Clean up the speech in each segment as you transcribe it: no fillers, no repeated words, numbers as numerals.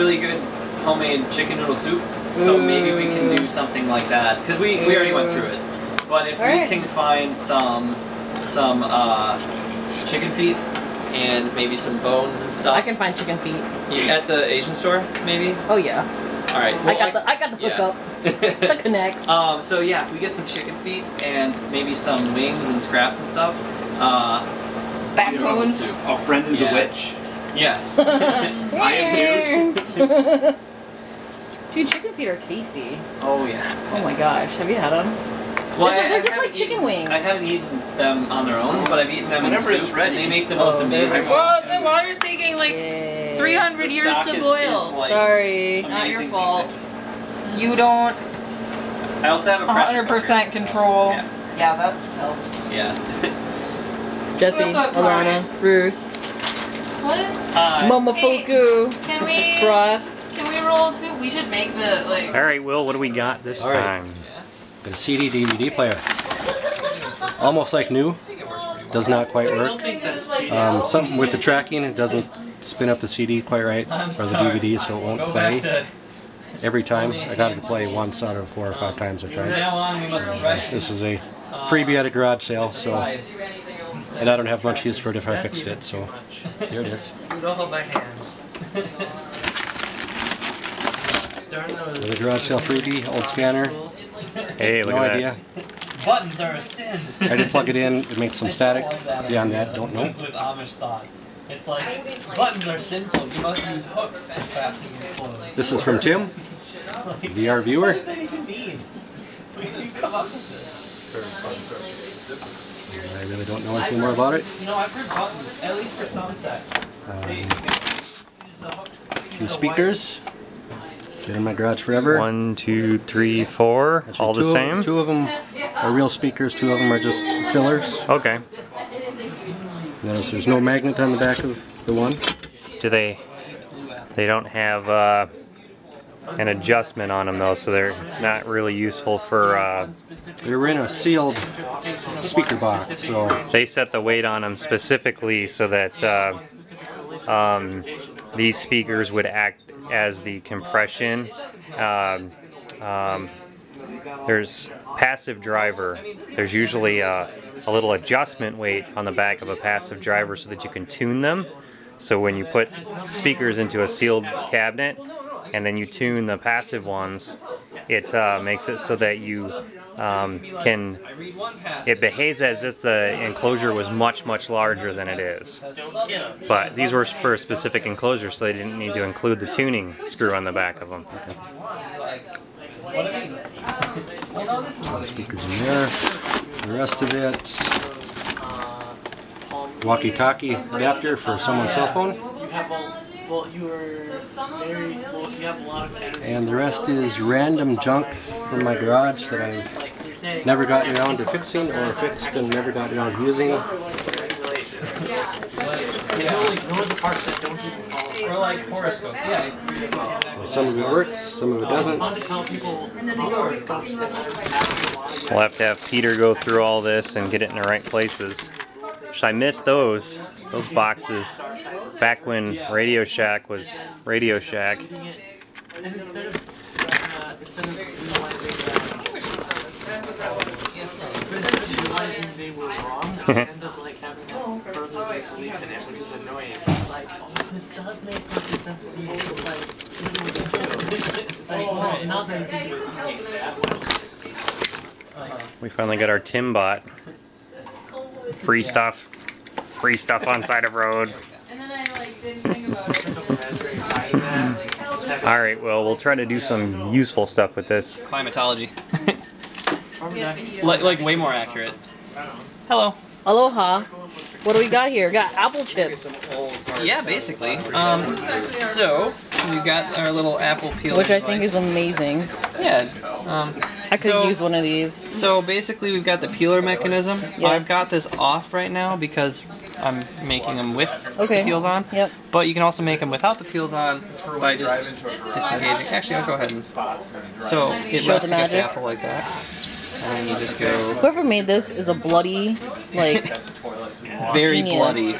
really good homemade chicken noodle soup. So maybe we can do something like that because we already went through it. But if we can find some chicken feet and maybe some bones and stuff. I can find chicken feet. At the Asian store, maybe? Oh yeah. Alright. Well, I got the hookup. The connects. So yeah, if we get some chicken feet and maybe some wings and scraps and stuff. Backbones. A friend who's a witch. Yes. I am here. Dude, chicken feet are tasty. Oh yeah. Oh my gosh, have you had them? Well, they're just like chicken wings. I haven't eaten them on their own, but I've eaten them in soup. Ready. They make the most amazing. Well, the water's taking like 300 years to boil. Like sorry, not your fault. You don't. I also have a pressure 100% control. Yeah, that helps. Yeah. Jesse, Alana, Ruth. What? Mama Fuku. Can we? Broth. Can we roll too? We should make the like. All right, Will. What do we got this time? Got a CD DVD player. Almost like new. Does not quite work. Something with the tracking, it doesn't spin up the CD quite right, or the DVD, so it won't play. Every time. I got it to play once out of 4 or 5 times I tried. This was a freebie at a garage sale, so, and I don't have much use for it if I fixed it, so here it is. With a garage sale freebie, old scanner. Hey, look at that. Buttons are a sin. I did plug it in, it makes some static. Beyond that, don't know. With Amish thought. It's like, buttons are sinful, you must use hooks to fasten your clothes. This is from Tim, VR viewer. What does that even mean? Where did you come up with this? I really don't know anything more about it. You know, I've heard buttons, at least for some sets. 2 speakers. Been in my garage forever. 1, 2, 3, 4. Actually, all the same? 2 of them are real speakers, 2 of them are just fillers. Okay. Notice there's no magnet on the back of the one. Do they don't have an adjustment on them though, so they're not really useful for... They're in a sealed speaker box, so... They set the weight on them specifically so that these speakers would act as the compression. There's passive driver. There's usually a little adjustment weight on the back of a passive driver so that you can tune them. So when you put speakers into a sealed cabinet and then you tune the passive ones, it makes it so that you it behaves as if the enclosure was much larger than it is. But these were for a specific enclosure, so they didn't need to include the tuning screw on the back of them. Speakers in there. The rest of it, walkie-talkie adapter for someone's cell phone. And the rest is random junk from my garage that I've never gotten around to fixing, or fixed and never gotten around to using. Or like horoscopes, yeah. So some of it works, some of it doesn't. We'll have to have Peter go through all this and get it in the right places. I missed those boxes back when Radio Shack was Radio Shack. We finally got our Timbot. Free stuff on side of road. Alright, well, we'll try to do some useful stuff with this. Climatology. like way more accurate. Hello. Aloha. What do we got here? We got apple chips. Yeah, basically. So we've got our little apple peeler, which I think is amazing. Yeah. I could use one of these. So basically, we've got the peeler mechanism. Yes. I've got this off right now because I'm making them with the peels on. Yep. But you can also make them without the peels on by just disengaging. Actually, I'll go ahead and. So it rests against the apple like that. And then you just go. Whoever made this is a bloody, like, very genius. bloody,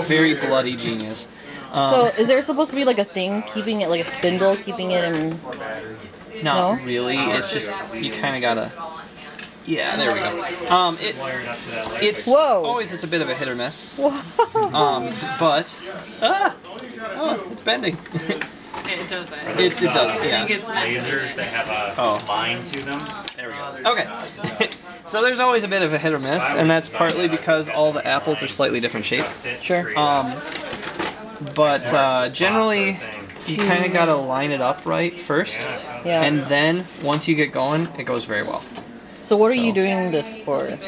very bloody genius. So is there supposed to be like a thing keeping it, like a spindle keeping it in? Not No? really. It's just you kind of gotta. Yeah, there we go. It's Whoa. always it's a bit of a hit or miss. Whoa. But oh, it's bending. It does that. It does. I Yeah. think it's Lasers that have a line to them. There we go. Okay. So there's always a bit of a hit or miss, and that's partly because all the apples are slightly different shapes. Sure. But generally, you kind of gotta line it up right first, Yeah. and then once you get going, it goes very well. So what are you doing this for?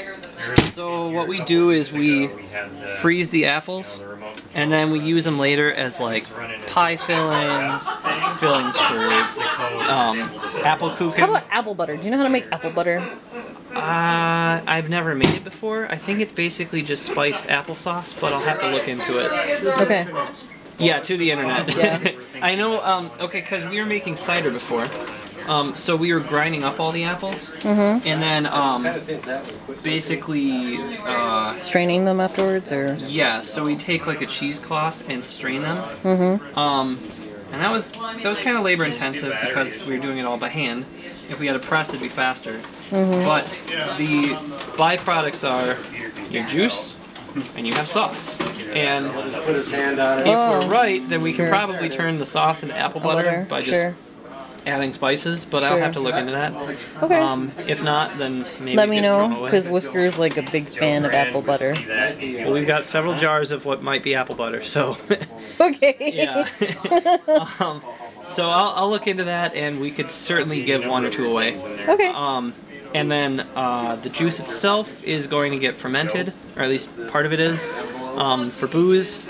So what we do is we freeze the apples, and then we use them later as like pie fillings for apple How kuchen. about apple butter? Do you know how to make apple butter? I've never made it before. I think it's basically just spiced applesauce, but I'll have to look into it. Okay. Yeah, to the internet. Yeah. I know, okay, because we were making cider before. So we were grinding up all the apples, and then basically, Straining them afterwards, or? yeah. So we take like a cheesecloth and strain them. And that was kind of labor intensive because we were doing it all by hand. If we had a press, it'd be faster. But the byproducts are your juice and you have sauce. And Put his hand on it. if we're right, then we can Sure. probably turn the sauce into apple butter by just Sure. adding spices. But I'll Sure. have to look into that. Okay. If not, then maybe Let it me gets know, thrown away. because Whisker's like a big fan of apple butter. Well, we've got several jars of what might be apple butter, so Okay. yeah. So I'll look into that, and we could certainly give one or two away. Okay. And then the juice itself is going to get fermented, or at least part of it is, for booze.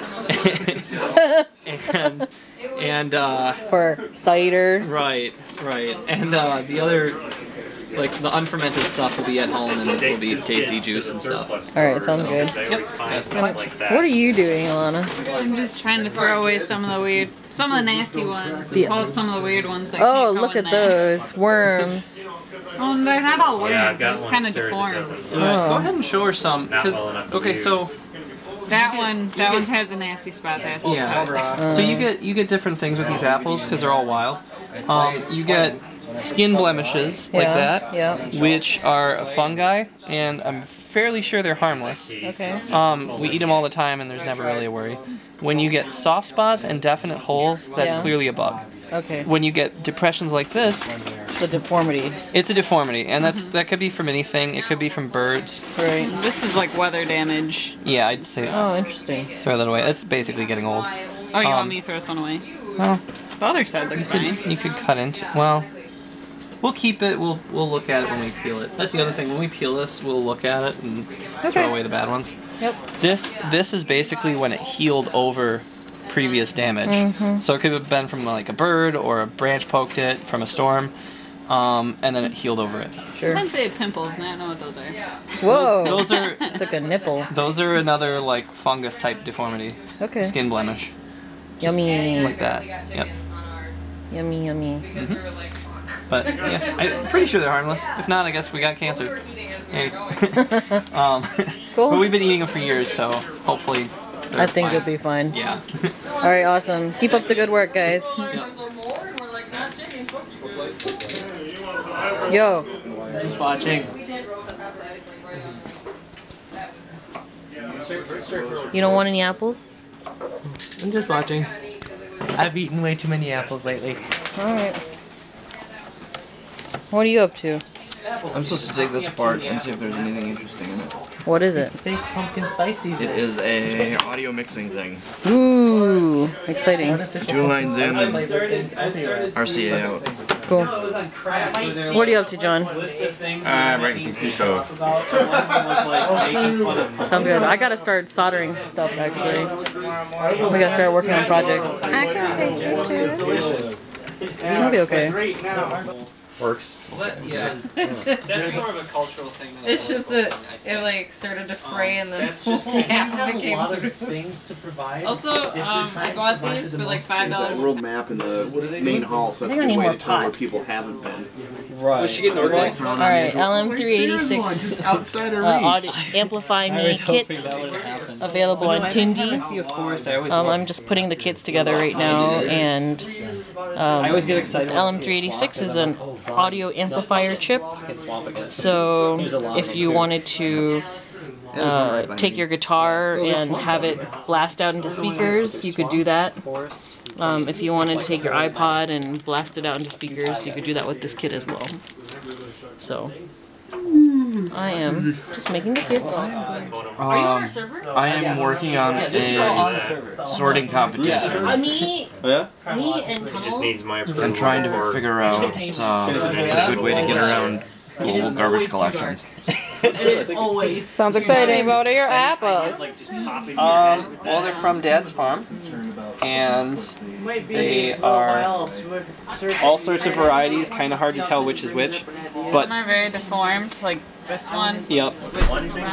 and For cider. right. And the other, like the unfermented stuff will be at home, and will be tasty juice and stuff. Alright, sounds good. Yep. That's the What are you doing, Alana? I'm just trying to throw away some of the nasty ones, and Yeah. pull out some of the weird ones that Oh, can't go look in at there. those. Worms. Oh, they're not all worms, Yeah, I've they're got just one kind of upstairs that deformed. doesn't- Go ahead and show her some, Not because well enough to okay, use. so That one has a nasty spot that's yeah. So you get different things with these apples because they're all wild. You get skin blemishes like that, Yeah. which are a fungi, and I'm fairly sure they're harmless. Okay. We eat them all the time, and there's never really a worry. When you get soft spots and definite holes, that's Yeah. clearly a bug. Okay. When you get depressions like this, The deformity. it's a deformity, and that could be from anything. It could be from birds. Right. This is like weather damage. Yeah, I'd say Oh, interesting. throw that away. That's basically getting old. Oh, you want me to throw this one away? Well, The other side looks fine. you could cut into. Well, we'll keep it. We'll look at it when we peel it. That's the other thing. When we peel this, we'll look at it and throw away the bad ones. Yep. This is basically when it healed over previous damage. So it could have been from like a bird or a branch poked it from a storm, and then it healed over it. Sure. Sometimes they have pimples, and I don't know what those are. Whoa. Those are It's like a nipple. those are another like fungus type deformity, Okay. skin blemish, Yummy. like that. Yep. Yummy, yummy. But yeah, I'm pretty sure they're harmless. If not, I guess we got cancer. Hey. Cool. But we've been eating them for years, so hopefully. they're I think fine. you'll be fine. Yeah. Alright, awesome. Keep up the good work, guys. Yo. Just watching. You don't want any apples? I'm just watching. I've eaten way too many apples lately. Alright. What are you up to? I'm supposed to take this apart and see if there's anything interesting in it. What is it? Fake pumpkin spicy. It is a audio mixing thing. Ooh, exciting. 2 lines in and RCA out. Cool. What are you up to, John? I'm writing some C code. Sounds good. I gotta start soldering stuff, actually. We gotta start working on projects. I can take you too. It'll be okay. Works. Yeah. That's more of a cultural thing than It's just a that it like started to fray and then that's just half of it came a lot of through. things to provide. Also, I bought these for like $5. World map in the main hall, so that's a I think I good need way more to tell where pots. people haven't been. Right. Was she getting overlay? Alright, LM386 Just outside of reach. audio Amplify Me kit available on Tindy. See a forest, I always I'm just putting the kits together right now, and I always get excited. the LM386 is an audio amplifier chip. So if you wanted to take your guitar and have it blast out into speakers, you could do that. If you wanted to take your iPod and blast it out into speakers, you could do that with this kit as well. So I am just making the kits. I am working on a sorting competition. Me and It just needs my approval. I'm trying to figure out a good way to get around global garbage collections. It is always. Sounds exciting. What are your apples? Well, they're from Dad's farm, and they are all sorts of varieties. Kind of hard to tell which is which, but Some are very deformed, like this one. yep.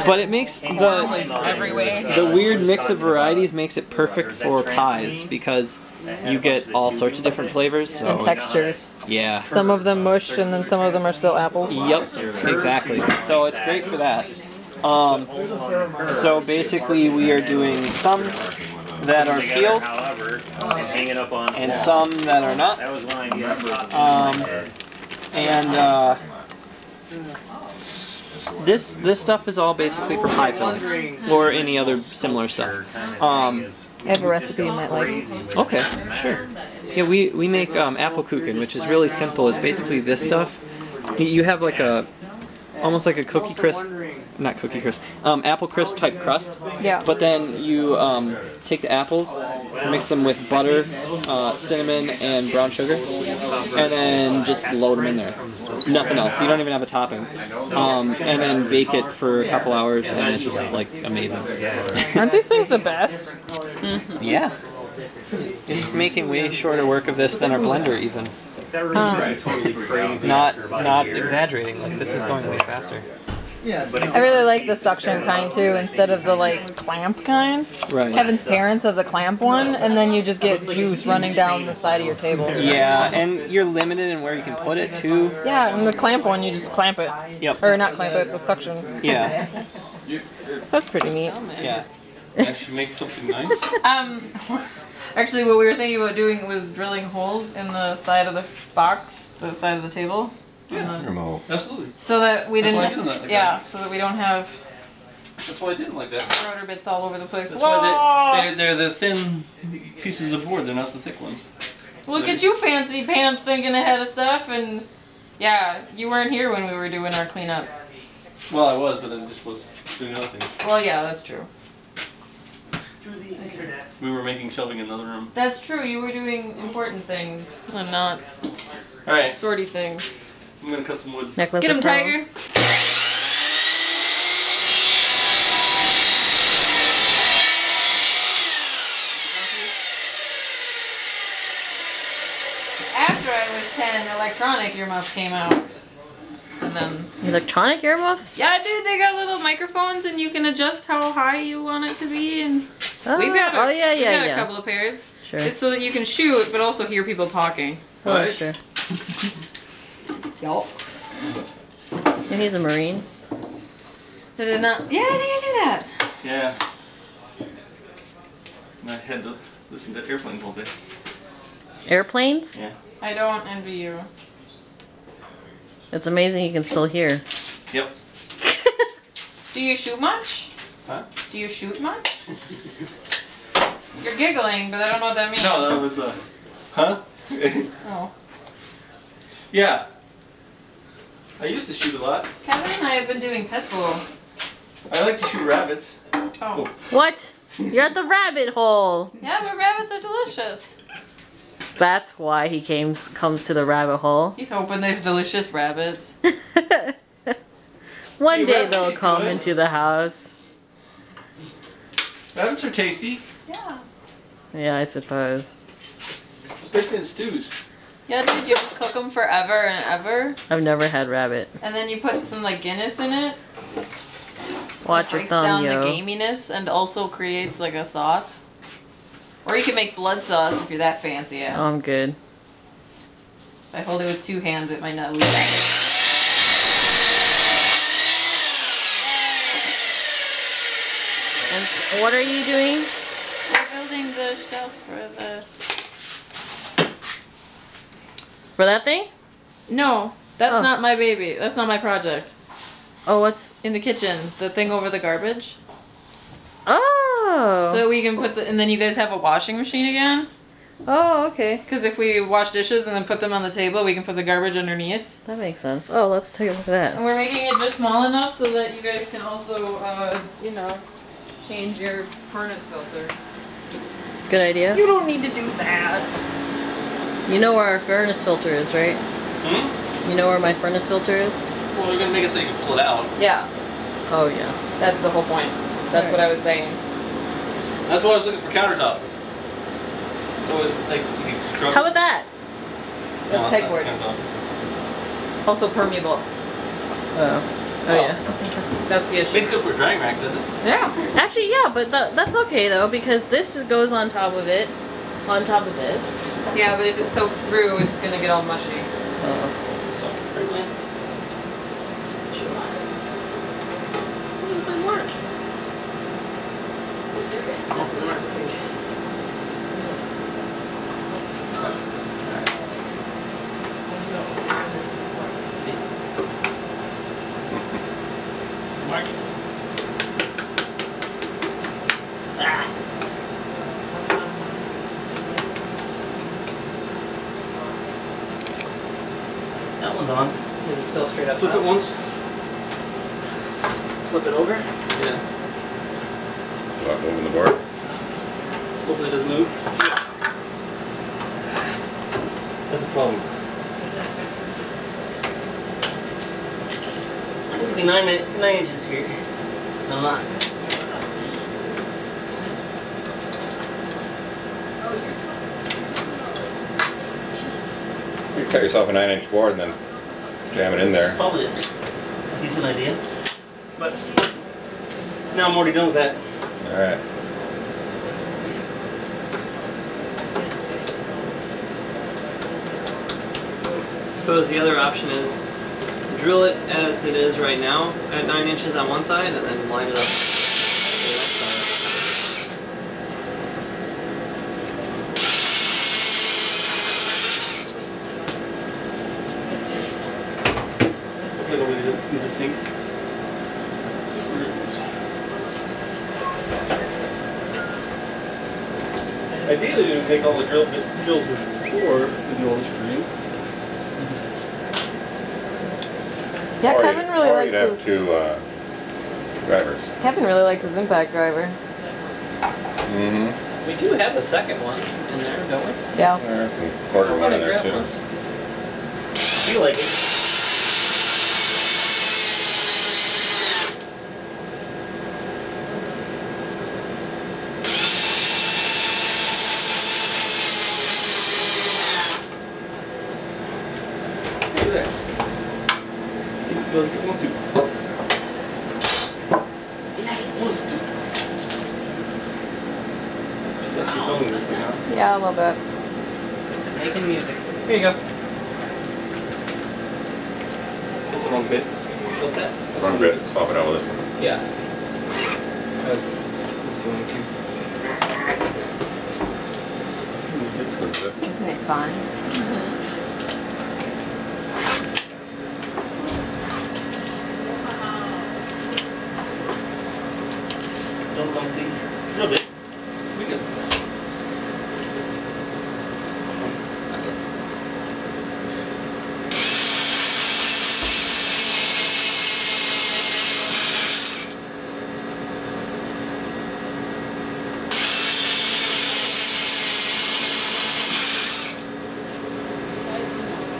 But it makes Every way. the weird mix of varieties makes it perfect for pies because you get all sorts of different flavors. So And textures. yeah. Some of them mush, and then some of them are still apples. Yep, exactly. So it's great for that. So basically we are doing some that are peeled Hang it up on and some that are not. That was one idea. And this stuff is all basically for pie filling or any other similar stuff. I have a recipe you might like. Okay, sure. Yeah, we make apple kuchen, which is really simple. It's basically this stuff. You have like almost like a cookie crisp, not cookie crisp, apple crisp type crust. Yeah. But then you take the apples, mix them with butter, cinnamon, and brown sugar, and then just load them in there. Nothing else. You don't even have a topping. And then bake it for a couple hours, and it's like amazing. Aren't these things the best? Yeah. It's making way shorter work of this than our blender even. Not exaggerating. Like this is going way faster. I really like the suction kind too, instead of the like clamp kind. Right. Kevin's parents have the clamp one, and then you just get juice running down the side of your table. Yeah, and you're limited in where you can put it too. Yeah, and the clamp one, you just clamp it. Yep. Or not clamp it, the suction. Yeah. So that's pretty neat. Yeah. Actually make something nice. Actually, what we were thinking about doing was drilling holes in the side of the box, the side of the table. Yeah. Absolutely. So that we That's didn't. why I did that like yeah, so that we don't have That's why I didn't like that. rotor bits all over the place. That's Whoa! why they're the thin pieces of board. They're not the thick ones. Look at you, fancy pants, thinking ahead of stuff, and yeah, you weren't here when we were doing our cleanup. Well, I was, but I just was doing other things. Well, yeah, that's true. We were making shelving in another room. That's true. You were doing important things and not All right, sorty things. I'm gonna cut some wood. Necklace Get him, of pearls. Tiger. After I was 10, electronic earmuffs came out. And then, Electronic earmuffs? yeah, dude, they got little microphones and you can adjust how high you want it to be. And Oh, we've got oh yeah, we've got a yeah. couple of pairs. Sure. It's so that you can shoot, but also hear people talking. Oh, sure. And he's a Marine. Did it not? Yeah, I think I knew that. Yeah. And I had to listen to airplanes all day. Airplanes? Yeah. I don't envy you. It's amazing you can still hear. Yep. Do you shoot much? Huh? Do you shoot much? You're giggling, but I don't know what that means. No, that was huh? Oh. Yeah. I used to shoot a lot. Kevin and I have been doing pistol. I like to shoot rabbits. Oh. What? You're at the rabbit hole. Yeah, but rabbits are delicious. That's why he comes to the rabbit hole. He's hoping there's delicious rabbits. One Hey, day rabbits they'll taste come good. into the house. Rabbits are tasty, Yeah. Yeah, I suppose. especially in stews. Yeah, dude, you just cook them forever and ever. I've never had rabbit. And then you put some like Guinness in it. Watch your breaks thumb, down yo. the gaminess and also creates like a sauce. Or you can make blood sauce if you're that fancy ass. Oh, I'm good. If I hold it with 2 hands, it might not lose it. And what are you doing? We're building the shelf For that thing? No, that's Oh. not my baby. That's not my project. Oh, what's In the kitchen, the thing over the garbage. Oh. So we can put and then you guys have a washing machine again? Oh, okay. Because if we wash dishes and then put them on the table, we can put the garbage underneath. That makes sense. Oh, let's take a look at that. And we're making it just small enough so that you guys can also, you know, change your furnace filter. Good idea. You don't need to do that. You know where our furnace filter is, right? Hmm? You know where my furnace filter is? Well, you're gonna make it so you can pull it out. Yeah, Oh, yeah. that's the whole point. That's what I was saying. That's why I was looking for countertop. So it's like you can scrub. How about that? No, That's not pegboard. countertop. Also permeable. Oh. Oh, yeah. That's the issue. Makes good for a drying rack, doesn't it? Yeah. Actually, yeah, but that's okay, though, because this goes on top of it. On top of this. Yeah, but if it soaks through, it's gonna get all mushy. Oh. So, right away. Sure. It might work. Nothing work, I think. Mark. That one's on. Is it still straight up? Flip it once. Flip it over? Yeah. Stop moving the board. Hopefully it doesn't move. That's a problem. I'm gonna be 9 inches here. I'm not. You cut yourself a 9-inch board and then jam it in there. Probably a decent idea. But now I'm already done with that. Alright. I suppose the other option is drill it as it is right now at 9 inches on one side and then line it up to the next side. Like over the sink. Ideally, we would make all the drills before we do all the screwing. Yeah, Or Kevin you- really or likes you'd have his. 2 drivers. Kevin really likes his impact driver. Mm-hmm. We do have the second one in there, don't we? Yeah. There's some quarter one in there too. I feel like it. Look at that. You feel like you want to. Yeah, he wants to. She's actually filming this thing, huh? Yeah, a little bit. Making music. Here you go. That's the wrong bit. What's that? Wrong bit. Swap it out with this one. Yeah. I was going to. What's this? Isn't it fun? Don't comfy. A little bit. We good.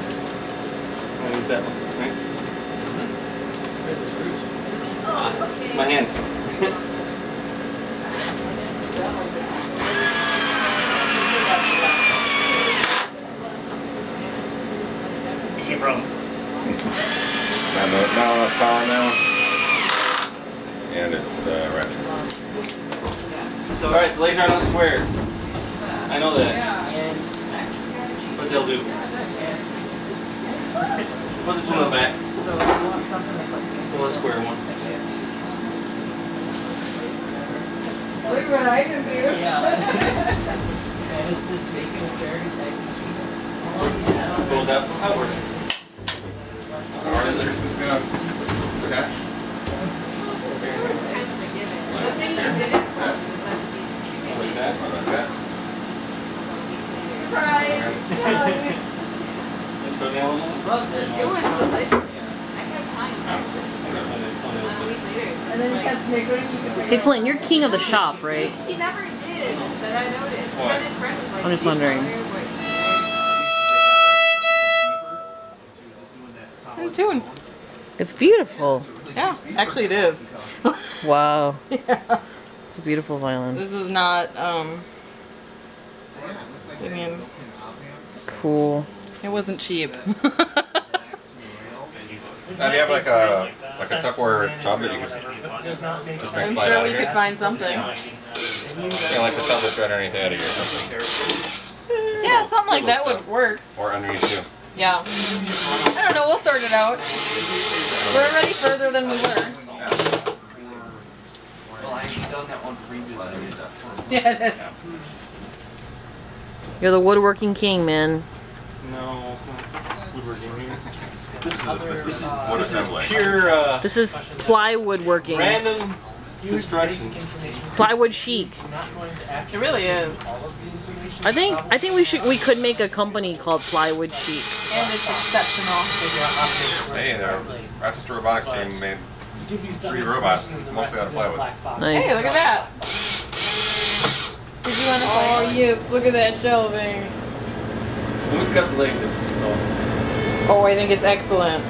I'll use that one, right? Where's the screws? My hand. ratchet. Alright, the legs aren't on square. I know that. But they'll do. Put this one on the back. Pull a square one. Look what I can do. Goes out outward. Alright, Chris is gonna. Okay. Like that. Like that. Let's go down one. It was delicious. I had time. And then you kept snickering. Hey Flynn, you're king of the shop, right? He never did, but I noticed. What? Then his friend was like, I'm just wondering. It's in tune. It's beautiful. Yeah, actually it is. Wow. Yeah. It's a beautiful violin. This is not, I mean, Cool. it wasn't cheap. Now, do you have like a Tupperware tub that you could just make I'm slide sure out we of could here? find something. Yeah, like the tub that's right underneath Eddie or something. Yeah, something like that would work. Or underneath too. Yeah. I don't know, we'll sort it out. We're already further than we were. Well, I've done that one previously. Yeah, it is. You're the woodworking king, man. No, it's not woodworking here. This is Wood assembly. pure This is plywood working. random construction. Plywood chic. It really is. I think we could make a company called Plywood Chic. And it's exceptional. Hey, the Rochester Robotics team made 3 robots, mostly out of plywood. Nice. Hey, look at that. Did you want to Oh, yes, look at that shelving. Who's got the leg? Oh, I think it's excellent.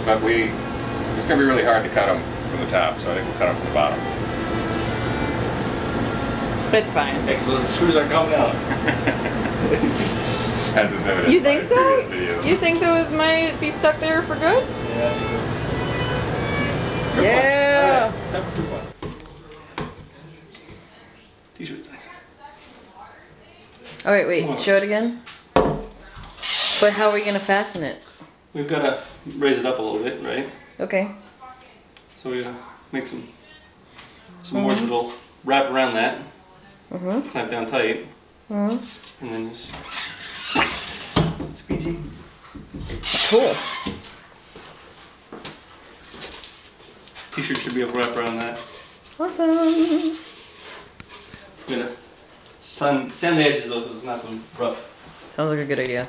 But it's going to be really hard to cut them from the top, so I think we'll cut them from the bottom. It's fine. Okay, so the screws are coming out. As is evident You by think so? previous videos. You think those might be stuck there for good? Yeah. Yeah. T-shirt's nice. All right, wait. Show it again. But how are we gonna fasten it? We've got to raise it up a little bit, right? Okay. So we're gonna make some more that'll wrap around that, clamp down tight, and then just squeegee. Cool. T-shirt should be able to wrap around that. Awesome. We're gonna sand the edges though, so it's not so rough. Sounds like a good idea.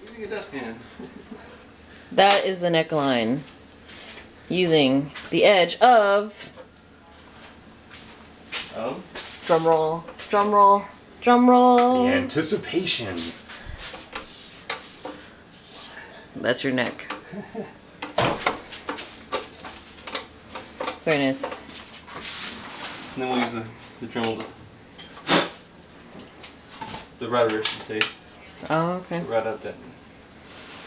Using a dustpan. That is the neckline. Using the edge of. Oh. Drum roll. Drum roll. Drum roll. The anticipation. That's your neck. Very nice. And then we'll use the Dremel, the router, I should say, Oh, okay. to route out that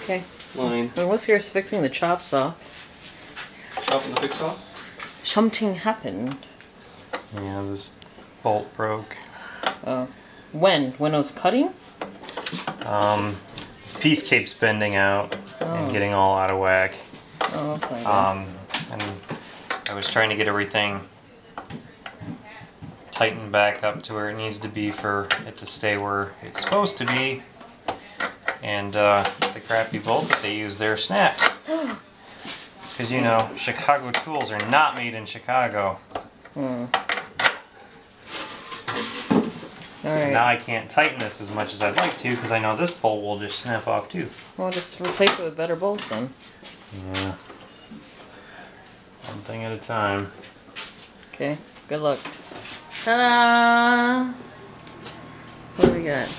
Okay. line. Well, what's here fixing the chop saw? Chop in the fix saw. Something happened. Yeah, this bolt broke. Oh. When? When I was cutting? This piece keeps bending out and getting all out of whack. Oh, that's not good. And I was trying to get everything tightened back up to where it needs to be for it to stay where it's supposed to be. And the crappy bolt that they use there snapped. Because, you know, Chicago tools are not made in Chicago. So Alright. now I can't tighten this as much as I'd like to because I know this bolt will just snap off too. Well, just replace it with better bolts then. Yeah. One thing at a time. Okay. Good luck. Ta-da! What do we got?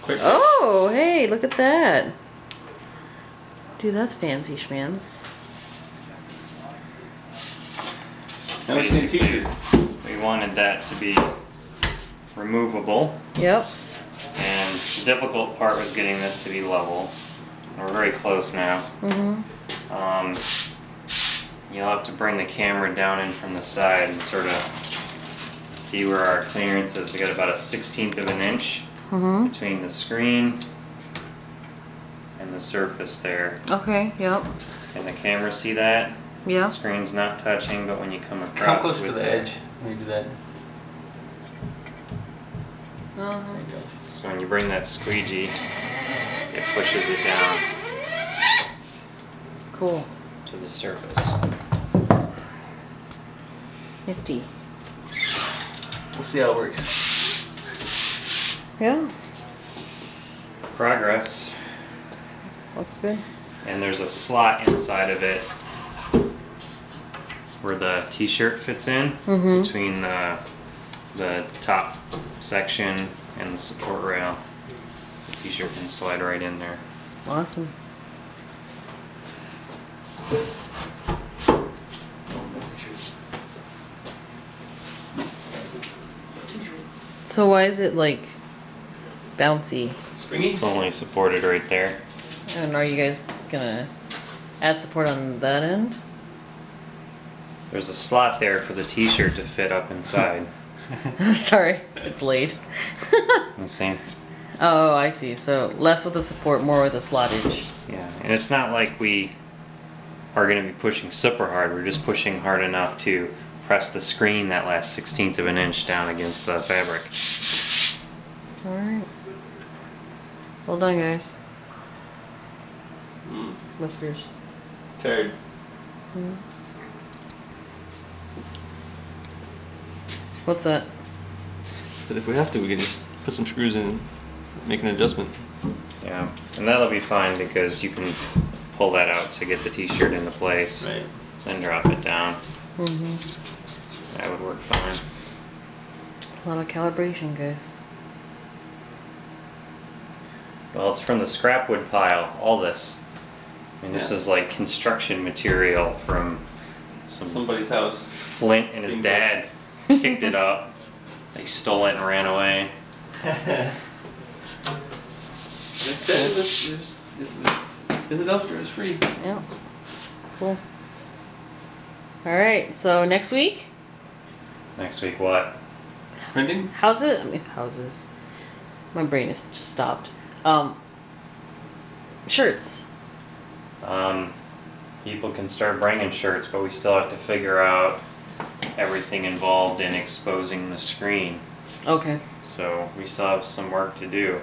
Quick. Oh, hey, look at that. Dude, that's fancy schmans. Now we need a T-shirt. We wanted that to be removable, Yep. and the difficult part was getting this to be level. We're very close now. you'll have to bring the camera down in from the side and sort of see where our clearance is. We got about a 1/16 of an inch between the screen and the surface there. Okay, yep. Can the camera see that? Yeah. The screen's not touching, but when you come across Come close with to the edge when you do that. So when you bring that squeegee, it pushes it down Cool. to the surface. Nifty. We'll see how it works. Yeah. Progress. Looks good. And there's a slot inside of it where the t-shirt fits in between the top section and the support rail. The t-shirt can slide right in there. Awesome. So why is it like bouncy? It's only supported right there. And are you guys gonna add support on that end? There's a slot there for the t-shirt to fit up inside. Sorry, it's late. You see? Oh, I see. So less with the support, more with the slottage. Yeah, and it's not like we are going to be pushing super hard. We're just pushing hard enough to press the screen that last 1/16 of an inch down against the fabric. Alright. Well done, guys. Whiskers. Tired. What's that? So if we have to, we can just put some screws in and make an adjustment. Yeah, and that'll be fine because you can pull that out to get the t-shirt into place. Right. Then drop it down. That would work fine. A lot of calibration, guys. Well, it's from the scrap wood pile, all this. I mean, this Yeah. was like construction material from Somebody's house. Flint and his dad kicked it up. They stole it and ran away. They said it was in the dumpster. It was free. Yeah. Cool. Alright, so next week? Next week, what? Printing? Houses? I mean, houses. My brain is just stopped. Shirts. People can start bringing shirts, but we still have to figure out everything involved in exposing the screen. Okay. So we still have some work to do.